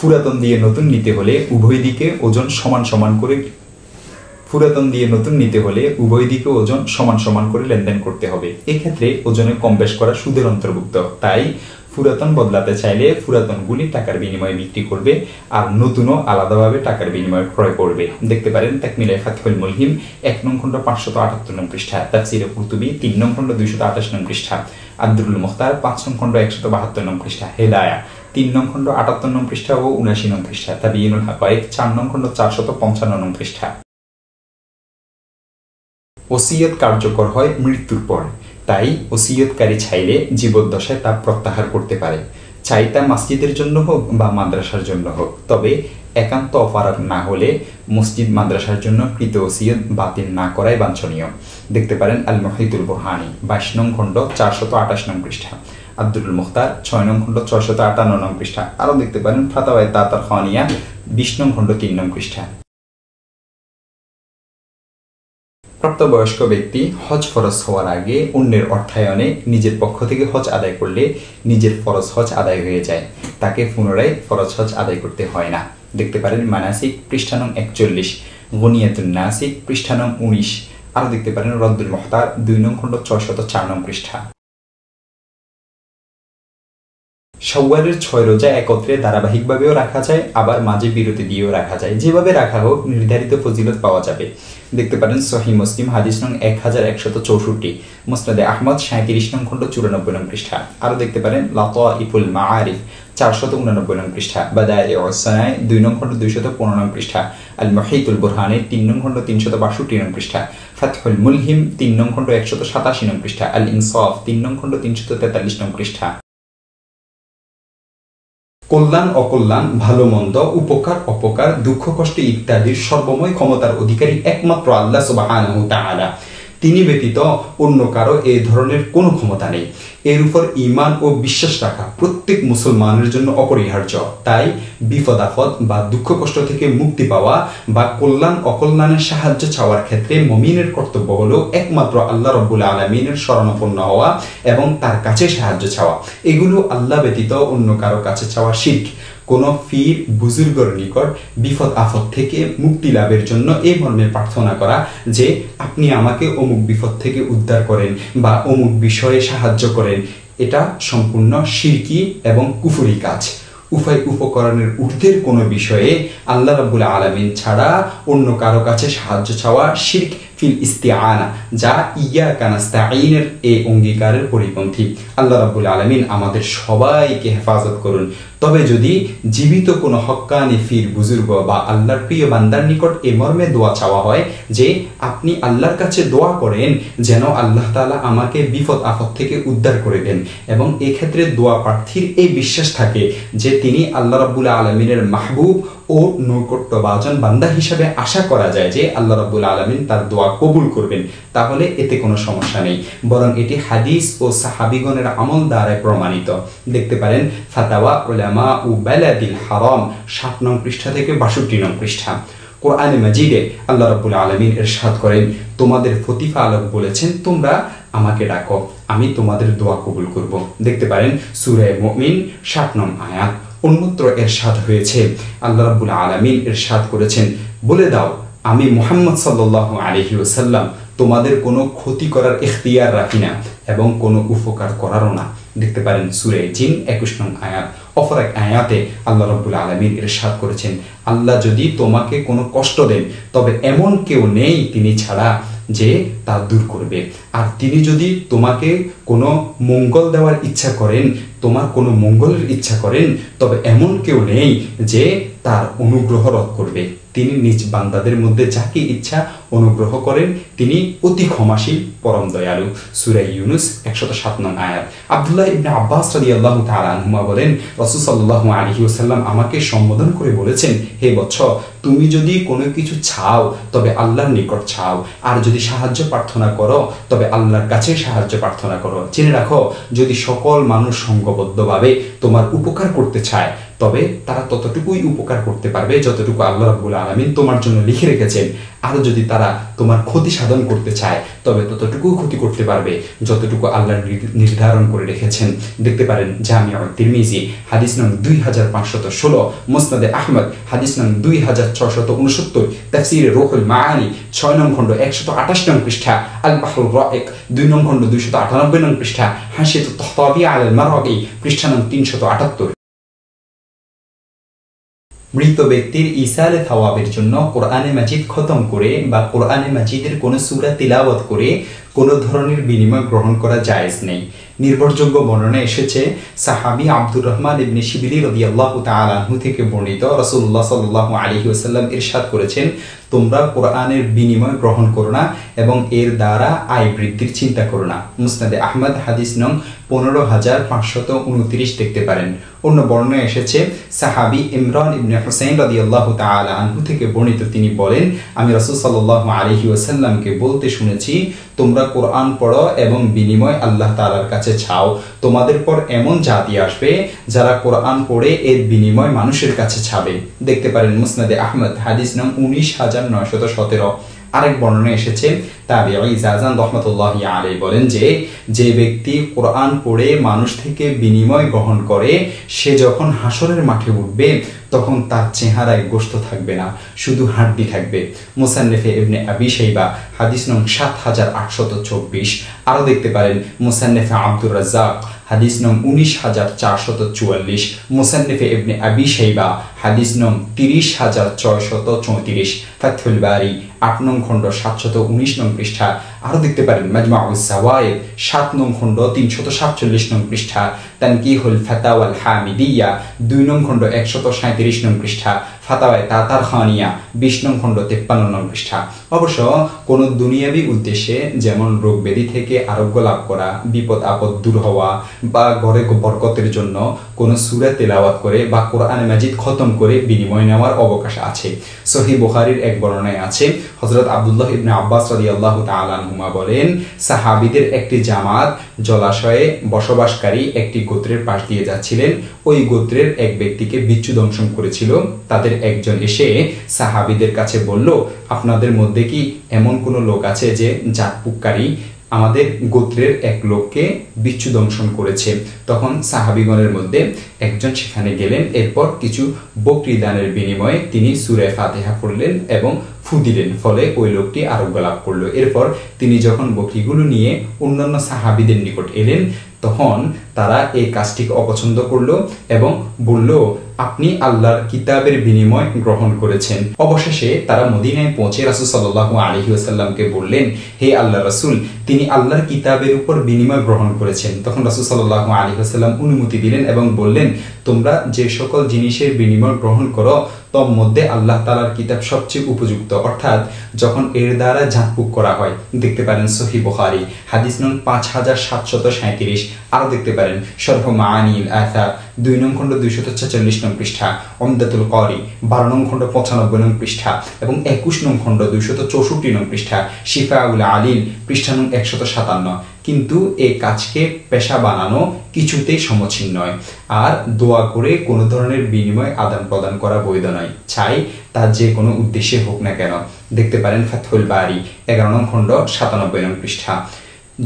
পুরাতন দিয়ে নতুন নিতে হলে উভয় দিকে ওজন সমান সমান করে সমান সমান করে লেনদেন করতে হবে। এক্ষেত্রে ওজনে কম বেশ করা সুদের অন্তর্ভুক্ত। তাই পুরাতন বদলাতে চাইলে পুরাতনগুলি টাকার বিনিময়ে বিক্রি করবে আর নতুনও আলাদাভাবে টাকার বিনিময়ে ক্রয় করবে। দেখতে পারেন তাকমিলে ফাতহুল মুলহিম 1 নং খণ্ড 578 নং পৃষ্ঠা, তাফসিরে কুরতুবী 3 নং খণ্ড 228 নং পৃষ্ঠা, আব্দুল মুখতার 5 নং খণ্ড 172 নং পৃষ্ঠা, হেদায়া 3 নং খণ্ড 78 নং পৃষ্ঠা ও 79 নং পৃষ্ঠা, তাবিয়িনুল হাকায়েক 4 নং খণ্ড 455 নং পৃষ্ঠা। ওসিয়ত কার্যকর হয় মৃত্যুর পর, তাই ওসিয়তকারী চাইলে জীবদ্দশায় তা প্রত্যাহার করতে পারে, চাই তা মসজিদের জন্য হোক বা মাদ্রাসার জন্য হোক। তবে একান্ত অপারগ না হলে মসজিদ মাদ্রাসার জন্য কৃত ওসিয়ত বাতিল না করাই বাঞ্ছনীয়। দেখতে পারেন আল মুহিতুল বুরহানি 22 নং খণ্ড 428 নং পৃষ্ঠা, আব্দুল মুখতার 6 নং খণ্ড 658 নং পৃষ্ঠা। আরও দেখতে পারেন ফাতাওয়ায়ে তাতারখানিয়া 20 নং খণ্ড 3 নং পৃষ্ঠা। প্রাপ্তবয়স্ক ব্যক্তি হজ ফরজ হওয়ার আগে অন্যের অর্থায়নে নিজের পক্ষ থেকে হজ আদায় করলে নিজের ফরজ হজ আদায় হয়ে যায়, তাকে পুনরায় ফরজ হজ আদায় করতে হয় না। দেখতে পারেন মানাসিক পৃষ্ঠা নং 41, গুনিয়াতুন নাসিক পৃষ্ঠা নং 19। আরও দেখতে পারেন রদ্দুল মুখতার 2 নং খণ্ড 604 নং পৃষ্ঠা। শাওয়ালের 6 রোজা একত্রে ধারাবাহিকভাবেও রাখা যায়, আবার মাঝে বিরতি দিয়েও রাখা যায়। যেভাবে রাখা হোক নির্ধারিত ফজিলত পাওয়া যাবে। দেখতে পারেন সহিহ মুসলিম হাদিস নং 1164, মুসনাদে আহমদ 37 নং খণ্ড 94 নং পৃষ্ঠা। আরও দেখতে পারেন লাতাইফুল মাআরিফ 489 নং পৃষ্ঠা, বাদাইউস সানায় 2 নং খণ্ড 215 নং পৃষ্ঠা, আল মুহিতুল বুরহানে 3 নং খণ্ড 362 নং পৃষ্ঠা, ফাতহুল মুলহিম 3 নং খণ্ড 187 নং পৃষ্ঠা, আল ইনসাফ 3 নং খণ্ড 343 নং পৃষ্ঠা। কল্যাণ অকল্যাণ, ভালো মন্দ, উপকার অপকার, দুঃখ কষ্ট ইত্যাদির সর্বময় ক্ষমতার অধিকারী একমাত্র আল্লাহ সুবহানাহু ওয়া তাআলা। তিনি ব্যতীত অন্য কারো এই ধরনের কোনো ক্ষমতা নেই। এর উপর ঈমান ও বিশ্বাস রাখা প্রত্যেক মুসলমানের জন্য অপরিহার্য। তাই বিপদ আপদ বা দুঃখ কষ্ট থেকে মুক্তি পাওয়া বা কল্যাণ অকল্যাণের সাহায্য চাওয়ার ক্ষেত্রে মুমিনের কর্তব্য হলো একমাত্র আল্লাহ রাব্বুল আলামিনের শরণাপন্ন হওয়া এবং তার কাছে সাহায্য চাওয়া। এগুলো আল্লাহ ব্যতীত অন্য কারো কাছে চাওয়া শিরক। কোন পীর বুজুর্গের নিকট বিপদ আপদ থেকে মুক্তি লাভের জন্য এই মর্মে প্রার্থনা করা যে আপনি আমাকে অমুক বিপদ থেকে উদ্ধার করেন বা অমুক বিষয়ে সাহায্য করেন, এটা সম্পূর্ণ শিরকি এবং কুফরি কাজ। উভয় উপকরণের ঊর্ধ্বের কোনো বিষয়ে আল্লাহ রাব্বুল আলামিন ছাড়া অন্য কারো কাছে সাহায্য চাওয়া শিরক ফিল ইস্তিআনা, যা ইয়াকা নাস্তাঈনের এই অঙ্গীকারের পরিপন্থী। আল্লাহ রাব্বুল আলামিন আমাদের সবাইকে হেফাজত করুন। তবে যদি জীবিত কোনো হক্কানি পীর বুজুর্গ বা আল্লাহর প্রিয় বান্দার নিকট এই মর্মে দোয়া চাওয়া হয় যে আপনি আল্লাহর কাছে দোয়া করেন যেন আল্লাহ তাআলা আমাকে বিপদ আপদ থেকে উদ্ধার করে দেন, এবং এই ক্ষেত্রে দোয়া প্রার্থীর এই বিশ্বাস থাকে যে তিনি আল্লাহ রাব্বুল আলামিনের মাহবুব ও নৈকট্যভাজন বান্দা হিসাবে আশা করা যায় যে আল্লাহ রাব্বুল আলামিন তার দোয়া কবুল করবেন, তাহলে এতে কোনো সমস্যা নেই, বরং এটি হাদিস ও সাহাবীগণের আমল দ্বারা প্রমাণিত। দেখতে পারেন ফাতাওয়া উলামা ও বালাদিল হারাম 7 নং পৃষ্ঠা থেকে 62 নং পৃষ্ঠা। কোরআনে মাজিদে আল্লাহ রাব্বুল আলামিন ইরশাদ করেন, তোমাদের প্রতিপালক বলেছেন তোমরা আমাকে ডাকো, আমি তোমাদের দোয়া কবুল করব। দেখতে পারেন সূরা মুমিন 7 নং আয়াত। অন্যত্র ইরশাদ হয়েছে, আল্লাহ রাব্বুল আলামিন ইরশাদ করেছেন, বলে দাও আমি মুহাম্মদ সাল্লাল্লাহু আলাইহি ওয়াসাল্লাম তোমাদের কোনো ক্ষতি করার ইখতিয়ার রাখি না এবং কোনো উপকার করারও না। দেখতে পারেন সূরা জিন 21 নং আয়াত। অপর এক আয়াতে আল্লাহ রাব্বুল আলামিন ইরশাদ করেছেন, আল্লাহ যদি তোমাকে কোনো কষ্ট দেন তবে এমন কেউ নেই তিনি ছাড়া যে তা দূর করবে, আর তিনি যদি তোমাকে কোনো মঙ্গল দেওয়ার ইচ্ছা করেন, তোমার কোনো মঙ্গলের ইচ্ছা করেন, তবে এমন কেউ নেই যে তার অনুগ্রহ রদ করবে। তিনি নিজ বান্দাদের মধ্যে যাকে ইচ্ছা অনুগ্রহ করেন, তিনি অতি ক্ষমাশীল পরম দয়ালু। সূরা ইউনুস 107 নং আয়াত। আব্দুল্লাহ ইবনে আব্বাস রাদিয়াল্লাহু তাআলা আনহুমা বলেন, রাসূল সাল্লাল্লাহু আলাইহি ওয়াসাল্লাম আমাকে সম্বোধন করে বলেছেন, হে বৎস, তুমি যদি কোনো কিছু চাও তবে আল্লাহর নিকট চাও, আর যদি সাহায্য প্রার্থনা করো তবে আল্লাহর কাছে সাহায্য প্রার্থনা করো। জেনে রাখো, যদি সকল মানুষ সংঘবদ্ধভাবে তোমার উপকার করতে চায় তবে তারা ততটুকুই উপকার করতে পারবে যতটুকু আল্লাহ রাব্বুল আলামিন তোমার জন্য লিখে রেখেছেন। আর যদি তারা তোমার ক্ষতি সাধন করতে চায় তবে ততটুকু ক্ষতি করতে পারবে যতটুকু আল্লাহ নির্ধারণ করে রেখেছেন। দেখতে পারেন জামিউত তিরমিজি হাদিস নং 2516, মুসনাদে আহমদ হাদিস নং 2669, তাফসীরে রুহুল মাআনি 6 নং খণ্ড 128 নং পৃষ্ঠা, আল বাহরুর রাইক 2 নং খণ্ড 298 নং পৃষ্ঠা, হাশিয়াতুত তাহতাবি আলাল মারওয়াকি পৃষ্ঠা নং 378। মৃত ব্যক্তির ইসালে থাওয়াবের জন্য কোরআনে মাজিদ খতম করে বা কোরআনে মাজিদের কোনো সূরা তিলাওয়াত করে কোনো ধরনের বিনিময় গ্রহণ করা জায়েজ নেই। নির্ভরযোগ্য বর্ণনা এসেছে সাহাবী আব্দুর রহমান ইবনে শিবিলি রাদিয়াল্লাহু তাআলা আনহু থেকে বর্ণিত, রাসূলুল্লাহ সাল্লাল্লাহু আলাইহি ওয়াসাল্লাম ইরশাদ করেছেন, তোমরা কোরআনের বিনিময় গ্রহণ করো না এবং এর দ্বারা আয় বৃদ্ধির চিন্তা করো না। মুসনাদে আহমদ হাদিস নং 15529 দেখতে পারেন। অন্য বর্ণনা এসেছে সাহাবী ইমরান ইবনে হুসাইন রাদিয়াল্লাহু তাআলা আনহু থেকে বর্ণিত, তিনি বলেন, আমি রাসূল সাল্লাল্লাহু আলাইহি ওয়াসাল্লামকে বলতে শুনেছি, তোমরা কোরআন পড়ো এবং বিনিময় আল্লাহ তাআলার কাছে চাও। তোমাদের পর এমন জাতি আসবে যারা কোরআন পড়ে এর বিনিময় মানুষের কাছে চাবে। দেখতে পারেন মুসনাদে আহমদ হাদিস নং 19917। আরেক বর্ণনা এসেছে তাবিঈ জাযান রাহমাতুল্লাহি আলাইহি বলেন যে ব্যক্তি কোরআন পড়ে মানুষ থেকে বিনিময় গ্রহণ করে সে যখন হাসরের মাঠে উঠবে তখন তার চেহারায় গোশত থাকবে না, শুধু হাড্ডি থাকবে। মুসান্নিফে ইবনে আবি শাইবা হাদিস নং 7824। আরো দেখতে পারেন মুসান্নিফে আব্দুর রাজ্জাক হাদিস নং 19444, মুসান্নিফে ইবনে আবি শাইবা হাদিস নং 30634, ফাতহুল বারি 8 নং খণ্ড 719 নং পৃষ্ঠা। আরো দেখতে পারেন মাজমাউস যাওয়ায়েদ 7 নং খণ্ড 347 নং পৃষ্ঠা, তানকিহুল ফাতাওয়াল হামিদিয়া 2 নং খণ্ড 137 নং পৃষ্ঠা, ফাতাওয়ায়ে তাতারখানিয়া 20 নং খণ্ড 53 নং পৃষ্ঠা। অবশ্য কোন দুনিয়াবি উদ্দেশ্যে যেমন রোগ ব্যাধি থেকে আরোগ্য লাভ করা, বিপদ আপদ দূর হওয়া বা ঘরে বরকতের জন্য কোন সূরা তেলাওয়াত করে বা কোরআনে মাজিদ খতম করে বিনিময় নেওয়ার অবকাশ আছে। সহিহ বুখারীর এক বর্ণনায় আছে, হযরত আব্দুল্লাহ ইবনে আব্বাস রাদিয়াল্লাহু তাআলা আনহুমা বলেন, সাহাবীদের একটি জামাত জলাশয়ে বসবাসকারী একটি গোত্রের পাশ দিয়ে যাচ্ছিলেন। ওই গোত্রের এক ব্যক্তিকে বিচ্ছু দংশন করেছিল। তাদের একজন এসে সাহাবীদের কাছে বলল, আপনাদের মধ্যে কি এমন কোনো লোক আছে যে জাতপুককারী আমাদের গোত্রের এক লোককে বিচ্ছু দংশন করেছে? তখন সাহাবীগণের মধ্যে একজন সেখানে গেলেন। এরপর কিছু বকরি দানের বিনিময়ে তিনি সূরা ফাতিহা পড়লেন এবং ফু দিলেন, ফলে ওই লোকটি আরোগ্য লাভ করলো। এরপর তিনি যখন বকরিগুলো নিয়ে অন্যান্য সাহাবীদের নিকট এলেন তখন তারা এই কাজটিকে অপছন্দ করলো এবং বলল, আপনি আল্লাহর কিতাবের বিনিময় গ্রহণ করেছেন। অবশেষে তারা মদিনায় পৌঁছে রাসূল সাল্লাল্লাহু আলাইহি ওয়াসাল্লামকে বললেন, হে আল্লাহর রাসূল, তিনি আল্লাহর কিতাবের উপর বিনিময় গ্রহণ করেছেন। তখন রাসূল সাল্লাল্লাহু আলাইহি ওয়াসাল্লাম অনুমতি দিলেন এবং বললেন, তোমরা যে সকল জিনিসের বিনিময় গ্রহণ করো তোর মধ্যে আল্লাহ তাআলার কিতাব সবচেয়ে উপযুক্ত, অর্থাৎ যখন এর দ্বারা ঝাঁটপুক করা হয়। দেখতে পারেন সহিহ বুখারী হাদিস নং 5737। আরো দেখতে পারেন শরহ মাআনিল আসার 2 নং খণ্ড 246 নং পৃষ্ঠা, উমদাতুল কারি 12 নং খণ্ড 95 নং পৃষ্ঠা এবং 21 নং খণ্ড 264 নং পৃষ্ঠা, শিফাউল আলিল পৃষ্ঠা নং 157। কিন্তু এই কাজকে পেশা বানানো কিছুতেই সমীচীন নয়। আর দোয়া করে কোনো ধরনের বিনিময় আদান প্রদান করা বৈধ নয়, চাই তা যে কোনো উদ্দেশ্যে হোক না কেন। দেখতে পারেন ফাতহুল বারি 11 নং খণ্ড 97 নং পৃষ্ঠা।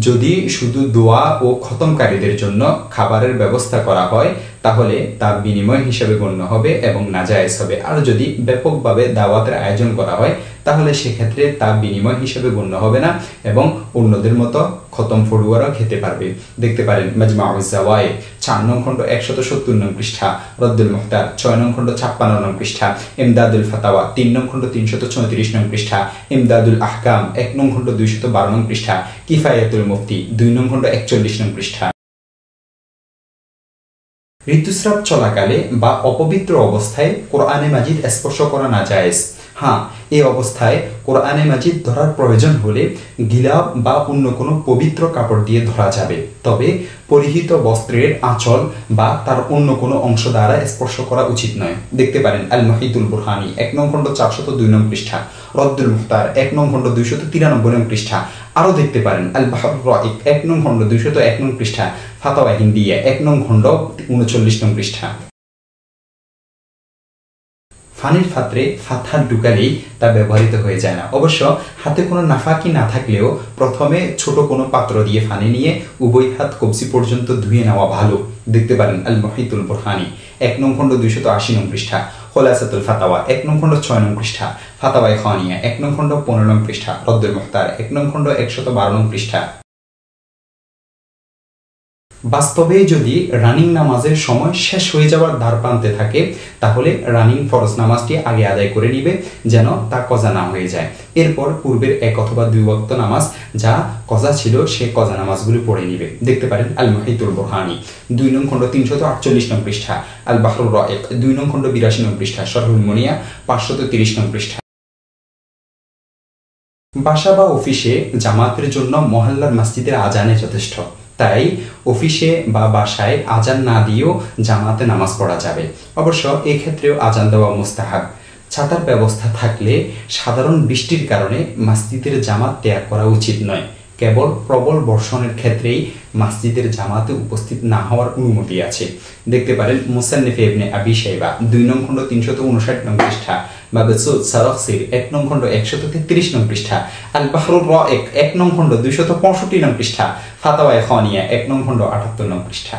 যদি শুধু দোয়া ও খতমকারীদের জন্য খাবারের ব্যবস্থা করা হয় তাহলে তা বিনিময় হিসেবে গণ্য হবে এবং নাজায়েজ হবে। আর যদি ব্যাপকভাবে দাওয়াতের আয়োজন করা হয় তাহলে সেক্ষেত্রে তা বিনিময় হিসেবে গণ্য হবে না এবং অন্যদের মতো খতম ফড়ুয়ারাও খেতে পারবে। দেখতে পারেন মাজমাউজ যাওয়ায়েদ 4 নং খণ্ড 170 নং পৃষ্ঠা, রদ্দুল মুখতার 6 নং খণ্ড 56 নং পৃষ্ঠা, ইমদাদুল ফাতাওয়া 3 নং খণ্ড 334 নং পৃষ্ঠা, ইমদাদুল আহকাম 1 নং খণ্ড 212 নং পৃষ্ঠা, কিফায়াতুল মুফতি 2 নং খণ্ড 41 নং পৃষ্ঠা। ঋতুস্রাব চলাকালে বা অপবিত্র অবস্থায় কোরআনে মাজিদ স্পর্শ করা নাজায়েজ। হ্যাঁ, এই অবস্থায় কোরআনে মাজিদ ধরার প্রয়োজন হলে গিলাব বা অন্য কোনো পবিত্র কাপড় দিয়ে ধরা যাবে, তবে পরিহিত বস্ত্রের আঁচল বা তার অন্য কোনো অংশ দ্বারা স্পর্শ করা উচিত নয়। দেখতে পারেন আল মুহিতুল বুরহানি 1 নং খণ্ড 402 নং পৃষ্ঠা, রদ্দুল মুখতার 1 নং খণ্ড 293 নং পৃষ্ঠা। আরো দেখতে পারেন আল বাহরুর রাইক 1 নং খণ্ড 201 নং পৃষ্ঠা, ফাতাওয়া হিন্দিয়া 1 নং খণ্ড 39 নং পৃষ্ঠা। ফানির পাত্রে ফাথা ঢুকালেই তা ব্যবহৃত হয়ে যায় না। অবশ্য হাতে কোনো নাফাকি না থাকলেও প্রথমে ছোট কোনো পাত্র দিয়ে পানি নিয়ে উভয় হাত কবজি পর্যন্ত ধুয়ে নেওয়া ভালো। দেখতে পারেন আল মুহিতুল বুরহানি 1 নং খণ্ড 280 নং পৃষ্ঠা, খোলাসাতুল ফাতাওয়া 1 নং খণ্ড 6 নং পৃষ্ঠা, ফাতাওয়ায়ে খানিয়া 1 নং খণ্ড 15 নং পৃষ্ঠা, রদ্দুল মুখতার 1 নং খণ্ড 112 নং পৃষ্ঠা। বাস্তবে যদি রানিং নামাজের সময় শেষ হয়ে যাওয়ার দ্বার প্রান্তে থাকে তাহলে রানিং ফরজ নামাজটি আগে আদায় করে নিবে যেন তা কজা না হয়ে যায়। এরপর পূর্বের 1 অথবা 2 ওয়াক্ত নামাজ যা কজা ছিল সে কজা নামাজগুলো পড়ে নিবে। দেখতে পারেন আল মুহিতুল বুরহানি 2 নং খণ্ড 348 নং পৃষ্ঠা, আল বাহরুর রাইক 2 নং খণ্ড 82 নং পৃষ্ঠা, শরহুল মুনিয়া 530 নং পৃষ্ঠা। বাসা বা অফিসে জামাতের জন্য মহল্লার মসজিদের আজানে যথেষ্ট, তাই অফিসে বা বাসায় আজান না দিয়েও জামাতে নামাজ পড়া যাবে। অবশ্য এই ক্ষেত্রেও আজান দেওয়া মুস্তাহাব। ছাতার ব্যবস্থা থাকলে সাধারণ বৃষ্টির কারণে মসজিদের জামাত ত্যাগ করা উচিত নয়। কেবল প্রবল বর্ষণের ক্ষেত্রেই মসজিদের জামাতে উপস্থিত না হওয়ার অনুমতি আছে। দেখতে পারেন মুসান্নিফে ইবনে আবি শাইবা 2 নং খণ্ড 359 নং পৃষ্ঠা, মাবসুদ সারাখসির 1 নং খণ্ড 133 নং পৃষ্ঠা, আল বাহরুর রাইক 1 নং খণ্ড 265 নং পৃষ্ঠা, ফাতাওয়ায়ে খানিয়া 1 নং খণ্ড 78 নং পৃষ্ঠা।